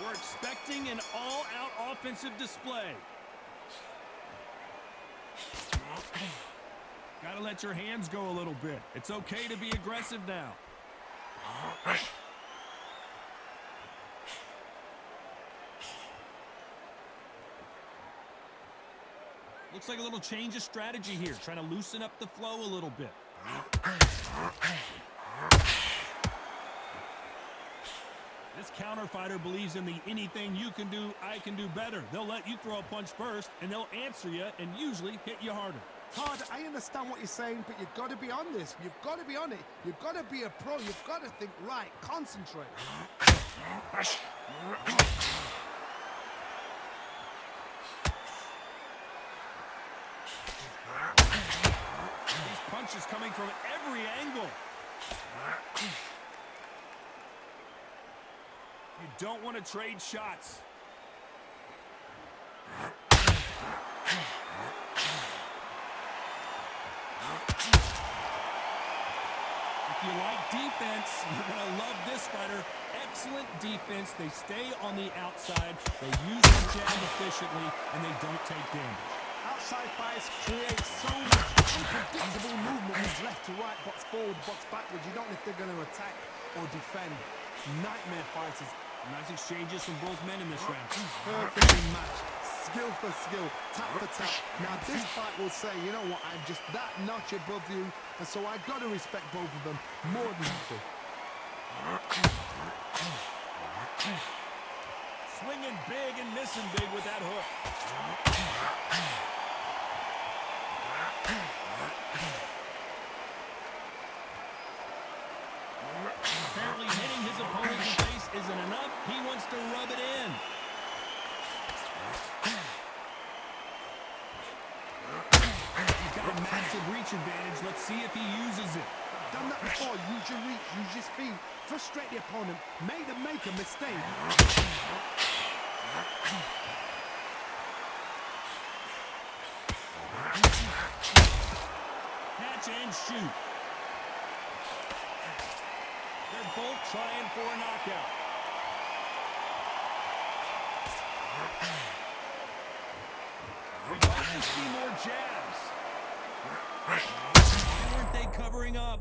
We're expecting an all-out offensive display. Gotta let your hands go a little bit. It's okay to be aggressive now. Looks like a little change of strategy here, trying to loosen up the flow a little bit. This counter fighter believes in the anything you can do, I can do better. They'll let you throw a punch first, and they'll answer you and usually hit you harder. Todd, I understand what you're saying, but you've got to be on this. You've got to be on it. You've got to be a pro. You've got to think right. Concentrate. These punches coming from every angle. You don't want to trade shots. If you like defense, you're going to love this fighter. Excellent defense. They stay on the outside. They use the jab efficiently, and they don't take damage. Outside fights create so much unpredictable movement with left to right, box forward, box backwards. You don't know if they're going to attack or defend. Nightmare fighters. Nice exchanges from both men in this round. Perfectly matched. Skill for skill, tap for tap. Now this fight will say, you know what, I'm just that notch above you, and so I got to respect both of them more than equal. Swinging big and missing big with that hook. Apparently hitting his opponent's face isn't enough. He wants to rub it in. He's got a massive reach advantage. Let's see if he uses it. Done that before. Use your reach, use your speed. Frustrate the opponent. Make them make a mistake. Catch and shoot. They're both trying for a knockout. We'd like to see more jabs. Why aren't they covering up?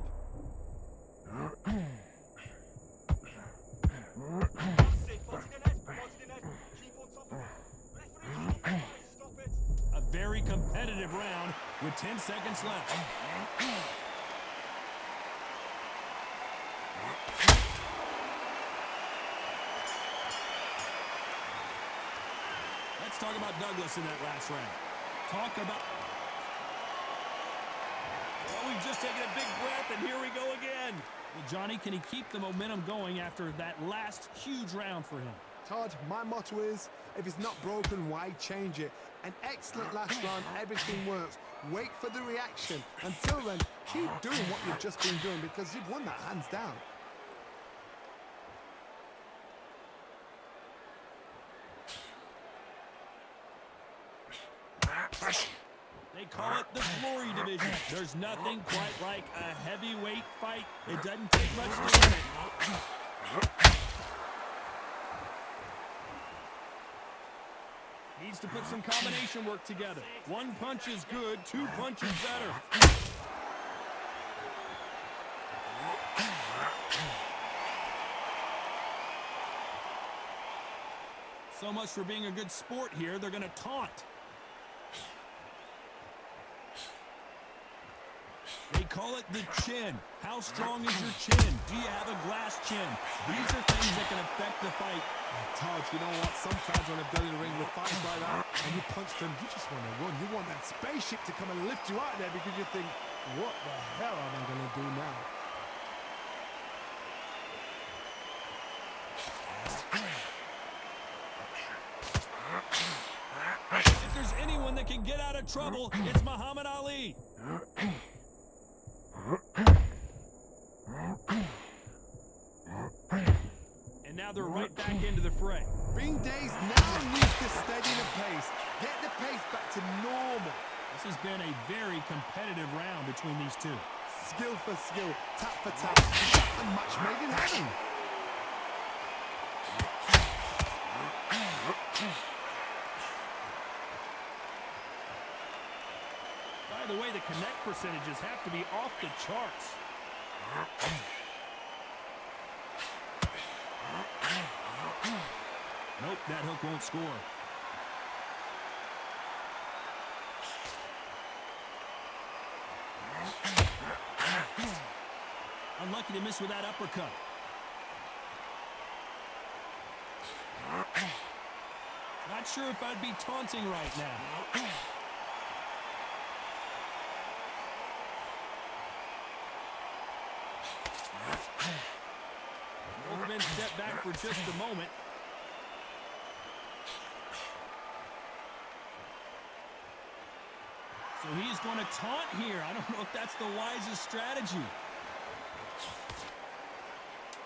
A very competitive round with 10 seconds left. Let's talk about Douglas in that last round. Talk about... Well, we've just taken a big breath, and here we go again. Well, Johnny, can he keep the momentum going after that last huge round for him? Todd, my motto is, if it's not broken, why change it? An excellent last round, everything works. Wait for the reaction. Until then, keep doing what you've just been doing because you've won that hands down. They call it the Glory Division. There's nothing quite like a heavyweight fight. It doesn't take much to win it. Needs to put some combination work together. One punch is good, two punches better. So much for being a good sport here. They're going to taunt. They call it the chin. How strong is your chin? Do you have a glass chin? These are things that can affect the fight. Todd, you know what? Sometimes when I've done in the ring with fights like that, and you punch them, you just want to run. You want that spaceship to come and lift you out there because you think, what the hell am I going to do now? If there's anyone that can get out of trouble, it's Muhammad Ali. And now they're right back into the fray. Bing Days now needs to steady the pace. Get the pace back to normal. This has been a very competitive round between these two. Skill for skill, tap for tap. A match made in heaven. connect percentages have to be off the charts. Nope, that hook won't score. Unlucky to miss with that uppercut. Not sure if I'd be taunting right now. Both men step back for just a moment. So he's going to taunt here. I don't know if that's the wisest strategy.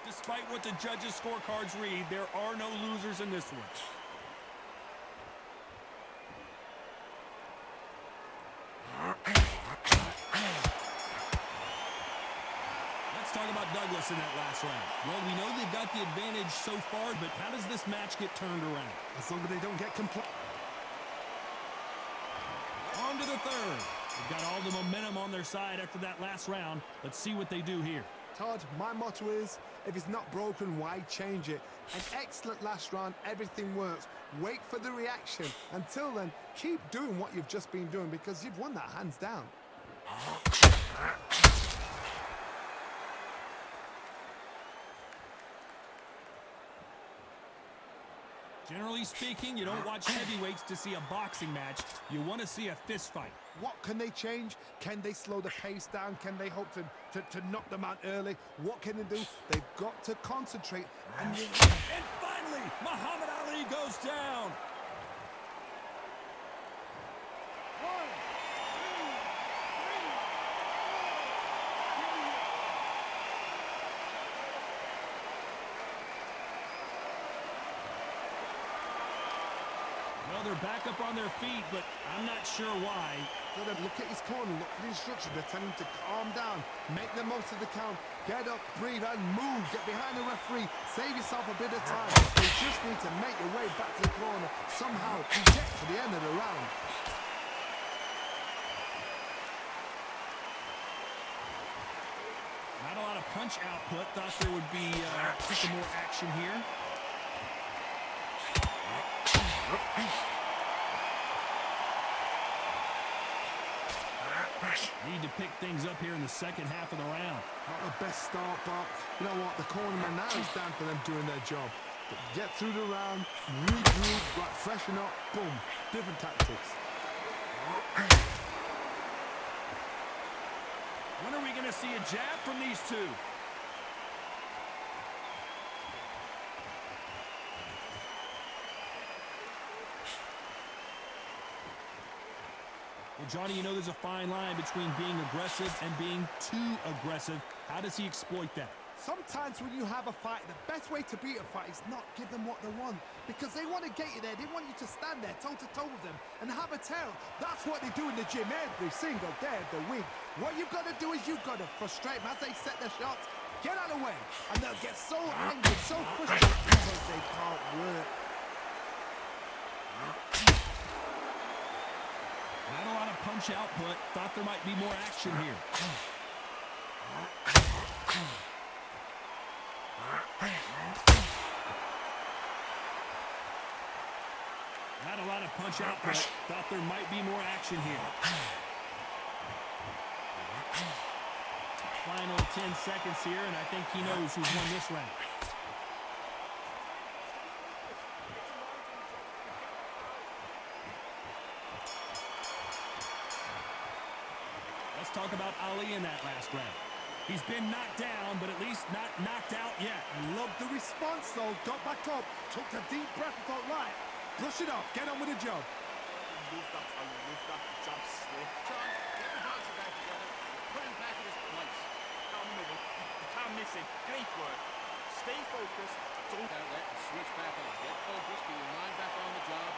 Despite what the judges' scorecards read, there are no losers in this one. Let's talk about Douglas in that last round. Well, we know they've got the advantage so far, but how does this match get turned around? As long as they don't get complete. On to the third. They've got all the momentum on their side after that last round. Let's see what they do here. Todd, my motto is, if it's not broken, why change it? An excellent last round, everything works. Wait for the reaction. Until then, keep doing what you've just been doing because you've won that hands down. Generally speaking, you don't watch heavyweights to see a boxing match. You want to see a fist fight. What can they change? Can they slow the pace down? Can they hope to knock them out early? What can they do? They've got to concentrate. And finally, Muhammad Ali goes down. Well, they're back up on their feet, but I'm not sure why. Look at his corner, look for the instruction. They're telling him to calm down, make the most of the count, get up, breathe, and move. Get behind the referee, save yourself a bit of time. You just need to make your way back to the corner somehow to get to the end of the round. Not a lot of punch output. Thought there would be some more action here. Need to pick things up here in the second half of the round. Not the best start, but you know what? The cornerman now is down for them doing their job. But get through the round, regroup, right, freshen up, boom. Different tactics. When are we going to see a jab from these two? Well, Johnny, you know there's a fine line between being aggressive and being too aggressive. How does he exploit that? Sometimes when you have a fight, the best way to beat a fight is not give them what they want. Because they want to get you there. They want you to stand there toe-to-toe with them and have a tail. That's what they do in the gym every single day of the week. What you've got to do is you've got to frustrate them as they set their shots. Get out of the way. And they'll get so angry, so frustrated because they can't work. Not a lot of punch output. Thought there might be more action here. Not a lot of punch output. Thought there might be more action here. Final 10 seconds here, and I think he knows who's won this round. Let's talk about Ali in that last round. He's been knocked down, but at least not knocked out yet. I love the response, though. Got back up, took a deep breath and thought, right, brush it off, get on with the job. Move that, jump swift. John, get the boxer back together. Put him back in his place. Can't move him. You can't miss him. Great work. Stay focused. Don't outlet and switch back on. Get focused, get your mind back on the job,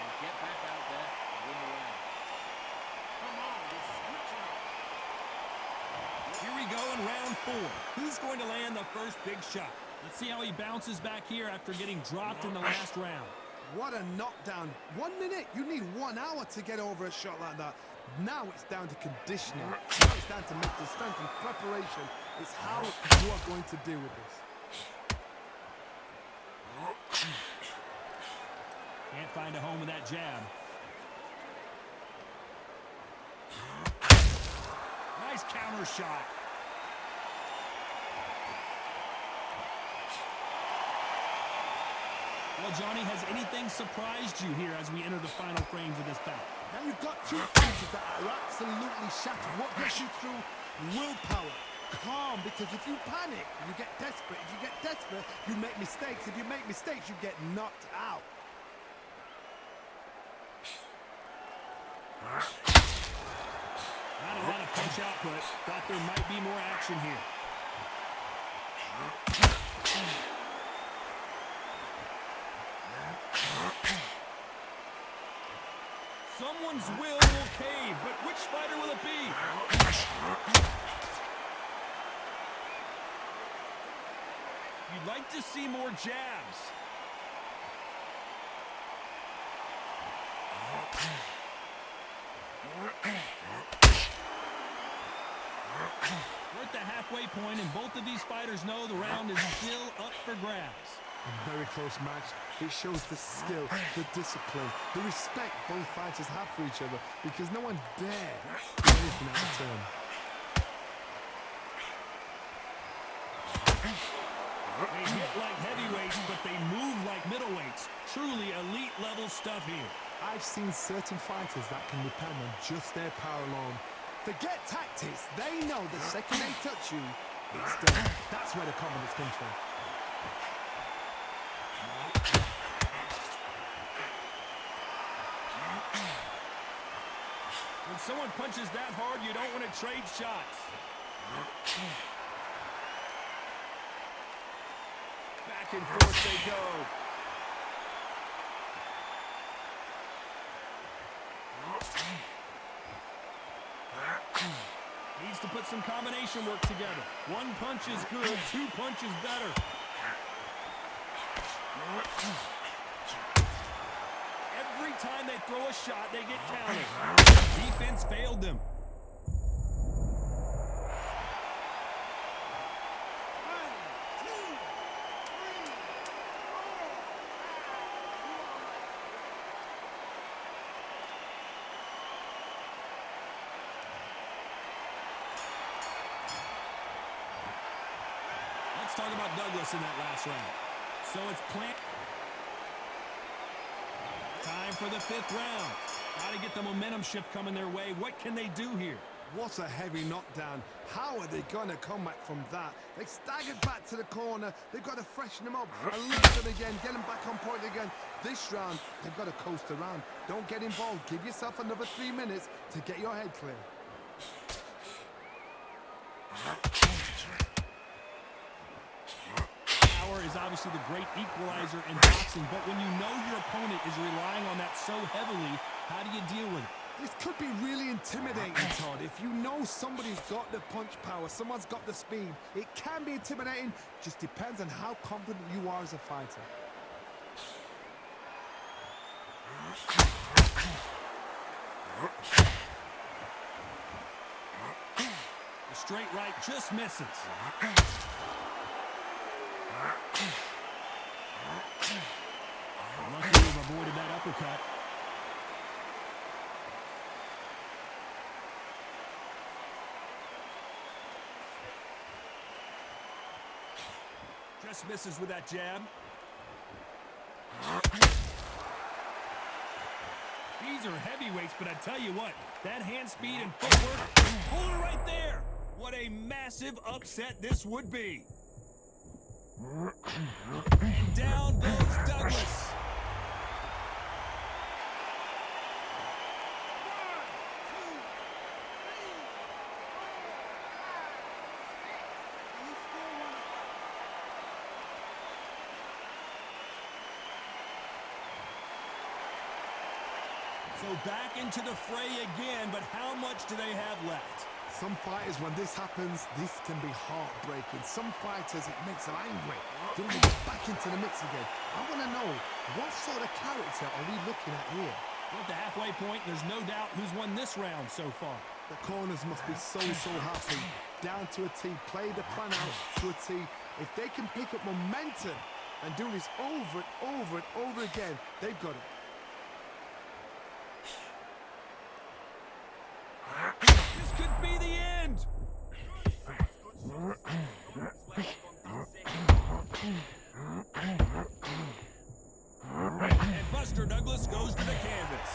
and get back out there and win the round. Come on, you're switching up. Here we go in round 4. Who's going to land the first big shot? Let's see how he bounces back here after getting dropped in the last round. What a knockdown. 1 minute, you need 1 hour to get over a shot like that. Now it's down to conditioning. Now it's down to mental strength and preparation. It's how you are going to deal with this. Can't find a home with that jab. Nice counter shot. Well, Johnny, has anything surprised you here as we enter the final frames of this bout? Now you've got two fighters that are absolutely shattered. What gets you through? Willpower. Calm, because if you panic, you get desperate. If you get desperate, you make mistakes. If you make mistakes, you get knocked out. Not a lot of punch output. Thought there might be more action here. Someone's will cave, but which fighter will it be? You'd like to see more jabs. We're at the halfway point, and both of these fighters know the round is still up for grabs. A very close match. It shows the skill, the discipline, the respect both fighters have for each other, because no one dare do anything out of turn. They hit like heavyweights, but they move like middleweights. Truly elite level stuff here. I've seen certain fighters that can depend on just their power alone. Forget tactics. They know the second they touch you, it's done. That's where the confidence comes from. When someone punches that hard, you don't want to trade shots. Back and forth they go. Needs to put some combination work together. One punch is good, 2 punches better. Every time they throw a shot, they get countered. Defense failed them. Let's talk about Douglas in that last round. So it's time for the 5th round. Got to get the momentum shift coming their way. What can they do here? What a heavy knockdown. How are they going to come back from that? They staggered back to the corner. They've got to freshen them up, release them again, get them back on point again. This round, they've got to coast around. Don't get involved. Give yourself another 3 minutes to get your head clear. Power is obviously the great equalizer in boxing, but when you know your opponent is relying on that so heavily, how do you deal with it? This could be really intimidating, Todd. If you know somebody's got the punch power, someone's got the speed, it can be intimidating. Just depends on how confident you are as a fighter. The straight right just misses. Lucky to have avoided that uppercut. Just misses with that jab. These are heavyweights, but I tell you what, that hand speed and footwork, hold it right there. What a massive upset this would be. And down goes Douglas. So back into the fray again, but how much do they have left? Some fighters, when this happens, this can be heartbreaking. Some fighters, it makes them angry. They want to get back into the mix again. I want to know, what sort of character are we looking at here? At the halfway point, there's no doubt who's won this round so far. The corners must be so happy. Down to a T, play the plan out to a T. If they can pick up momentum and do this over and over and over again, they've got it. This could be the end. And Buster Douglas goes to the canvas.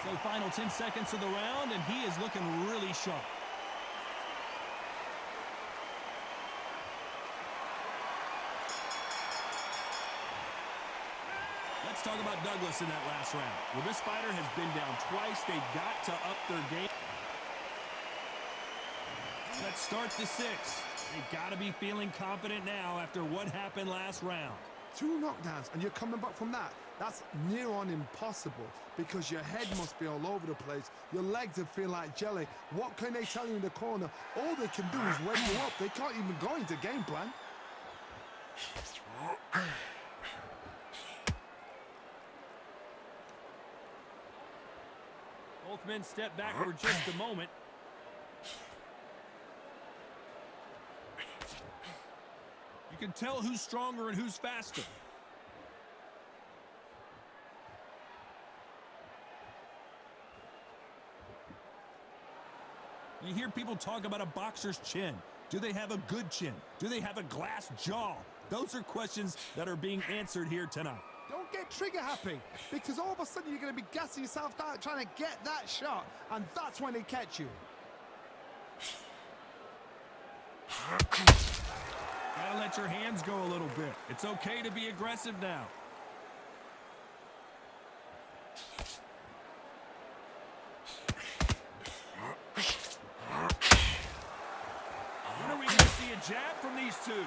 So final 10 seconds of the round, and he is looking really sharp. Let's talk about Douglas in that last round. Well, this fighter has been down twice. They've got to up their game. Let's start the sixth. They've got to be feeling confident now after what happened last round. 2 knockdowns and you're coming back from that. That's near on impossible because your head must be all over the place. Your legs would feel like jelly. What can they tell you in the corner? All they can do is wake you up. They can't even go into game plan. Both men step back for just a moment. You can tell who's stronger and who's faster. You hear people talk about a boxer's chin. Do they have a good chin? Do they have a glass jaw? Those are questions that are being answered here tonight. Don't get trigger happy because all of a sudden you're going to be gassing yourself out trying to get that shot, and that's when they catch you. Gotta let your hands go a little bit. It's okay to be aggressive now. When are we going to see a jab from these two?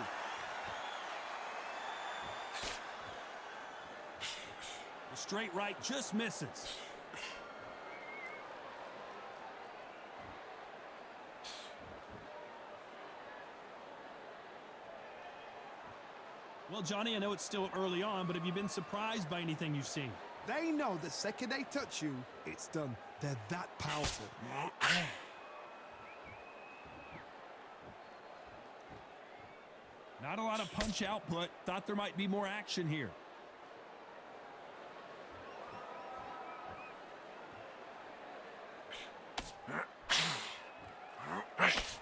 The straight right just misses. Well, Johnny, I know it's still early on, but have you been surprised by anything you've seen? They know the second they touch you, it's done. They're that powerful. Not a lot of punch output. Thought there might be more action here.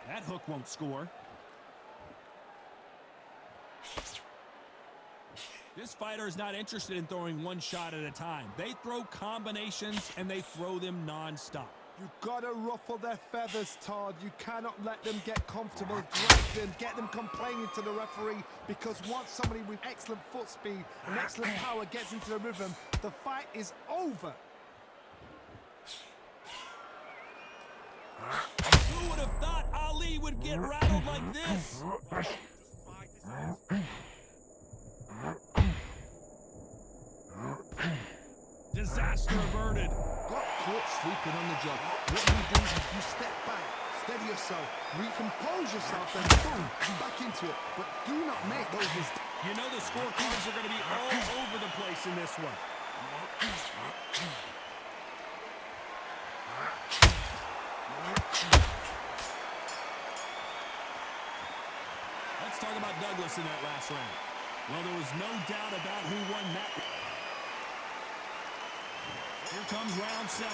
That hook won't score. This fighter is not interested in throwing one shot at a time. They throw combinations, and they throw them non-stop. You've got to ruffle their feathers, Todd. You cannot let them get comfortable, drag them, get them complaining to the referee, because once somebody with excellent foot speed and excellent power gets into the rhythm, the fight is over. Who would have thought Ali would get rattled like this? Disaster averted. Got caught sleeping on the job. What you do is you step back, steady yourself, recompose yourself, and boom, back into it. But do not make those mistakes. You know the scorecards are going to be all over the place in this one. Let's talk about Douglas in that last round. Well, there was no doubt about who won that. Here comes round 7.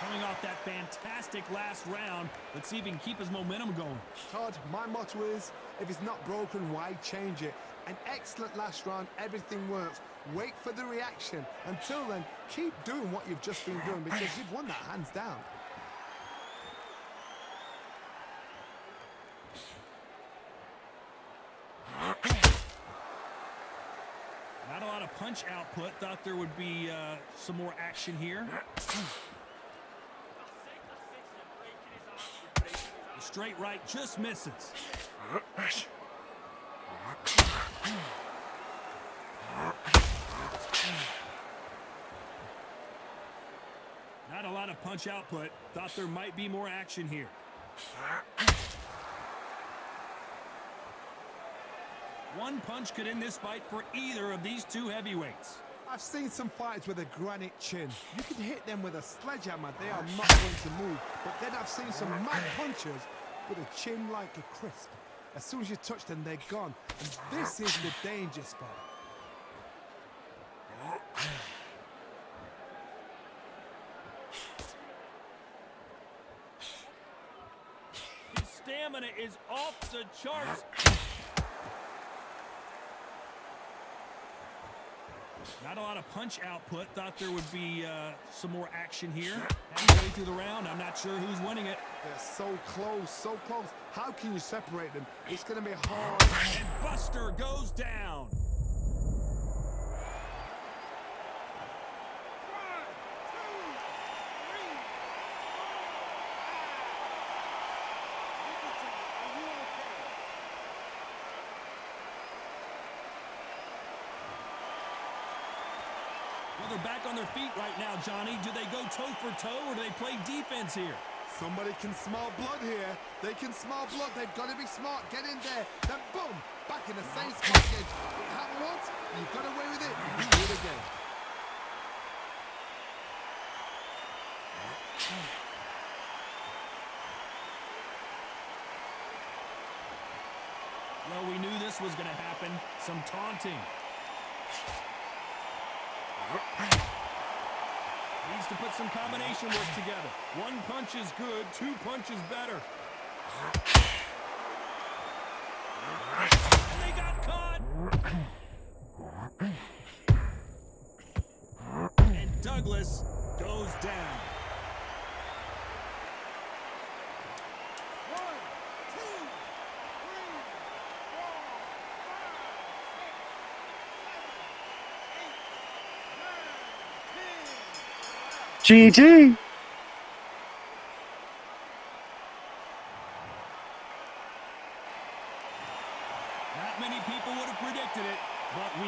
Coming off that fantastic last round. Let's see if he can keep his momentum going. Todd, my motto is, if it's not broken, why change it? An excellent last round, everything works. Wait for the reaction. Until then, keep doing what you've just been doing because you've won that hands down. Not a lot of punch output. Thought there would be some more action here. straight right just misses. Not a lot of punch output. Thought there might be more action here. One punch could end this fight for either of these two heavyweights. I've seen some fighters with a granite chin. You can hit them with a sledgehammer, they are not going to move. But then I've seen some mad punchers with a chin like a crisp. As soon as you touch them, they're gone. And this is the danger spot. His stamina is off the charts. Not a lot of punch output. Thought there would be some more action here. Halfway through the round, I'm not sure who's winning it. They're so close, so close. How can you separate them? It's going to be hard. And Buster goes down. Well, they're back on their feet right now, Johnny. Do they go toe for toe or do they play defense here? Somebody can smell blood here. They can smell blood. They've got to be smart. Get in there. Then boom, back in the same spot. It happened once. You got away with it. You do it again. Well, we knew this was going to happen. Some taunting. Needs to put some combination work together. One punch is good, two punches better. And they got caught! And Douglas goes down. 1, 2, 3, 4, 5, 6, 7, 8, 9, 10. GG. Not many people would have predicted it, but we